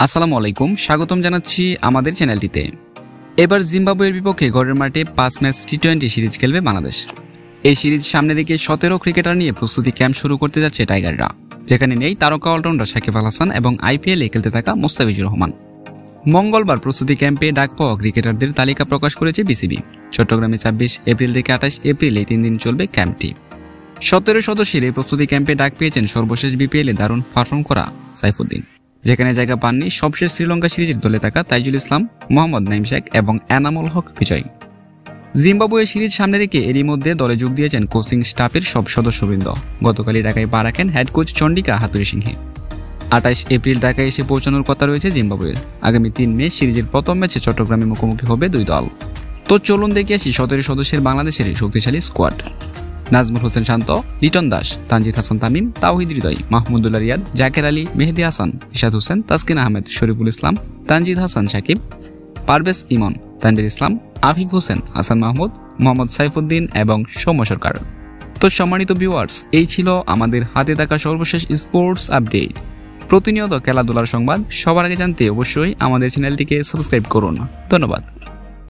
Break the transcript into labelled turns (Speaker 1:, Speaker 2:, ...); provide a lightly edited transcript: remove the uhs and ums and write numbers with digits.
Speaker 1: আসসালামু আলাইকুম, স্বাগতম জানাচ্ছি আমাদের চ্যানেলটিতে। এবার জিম্বাবুয়ের বিপক্ষে ঘরের মাঠে 5 ম্যাচ টি-20 সিরিজ খেলবে বাংলাদেশ। এই সিরিজ সামনে রেখে 17 ক্রিকেটার নিয়ে প্রস্তুতি ক্যাম্প শুরু করতে যাচ্ছে টাইগাররা, যেখানে নেই তারকা অলরাউন্ডার সাকিব আল হাসান এবং আইপিএলে খেলতে থাকা মুস্তাফিজুর রহমান। মঙ্গলবার প্রস্তুতি ক্যাম্পে ডাক পাওয়া ক্রিকেটারদের তালিকা প্রকাশ করেছে বিসিবি। চট্টগ্রামে 26 এপ্রিল থেকে 28 এপ্রিল এই 3 দিন চলবে ক্যাম্পটি। 17 সদস্যের এই প্রস্তুতি ক্যাম্পে ডাক পেয়েছেন সর্বশেষ বিপিএলে দারুণ পারফর্ম করা সাইফুদ্দিন, যেখানে জায়গা পাননি সবশেষ শ্রীলঙ্কা সিরিজের দলে থাকা তাইজুল ইসলাম, মোহাম্মদ নাইম শেখ এবং এনামুল হক বিজয়। জিম্বাবুয়ে সিরিজ সামনে রেখে এরই মধ্যে দলে যোগ দিয়েছেন কোচিং স্টাফের সব সদস্যবৃন্দ। গতকালই ঢাকায় পা রাখেন হেড কোচ চন্ডিকা হাতুড়ি সিংহে। 28 এপ্রিল ঢাকায় এসে পৌঁছানোর কথা রয়েছে জিম্বাবুয়ের। আগামী 3 মে সিরিজের প্রথম ম্যাচে চট্টগ্রামে মুখোমুখি হবে দুই দল। তো চলুন দেখে আসি 17 সদস্যের বাংলাদেশের শক্তিশালী স্কোয়াড। নাজমুল হোসেন শান্ত, লিটন দাস, তানজিদ হাসান তামিম, তাওহিদ হৃদয়, মাহমুদুল্লাহ রিয়াদ, জাকের আলী, মেহেদী হাসান, ইশাদ হোসেন, তাসকিন আহমেদ, শরীফুল ইসলাম, তানজিদ হাসান সাকিব, পারভেজ ইমন, তানভীর ইসলাম, আফিফ হোসেন, হাসান মাহমুদ, মোহাম্মদ সাইফুদ্দিন এবং সৌম্য সরকার। তো সম্মানিত ভিউয়ার্স, এই ছিল আমাদের হাতে থাকা সর্বশেষ স্পোর্টস আপডেট। প্রতিনিয়ত খেলাধুলার সংবাদ সবার আগে জানতে অবশ্যই আমাদের চ্যানেলটিকে সাবস্ক্রাইব করুন। ধন্যবাদ।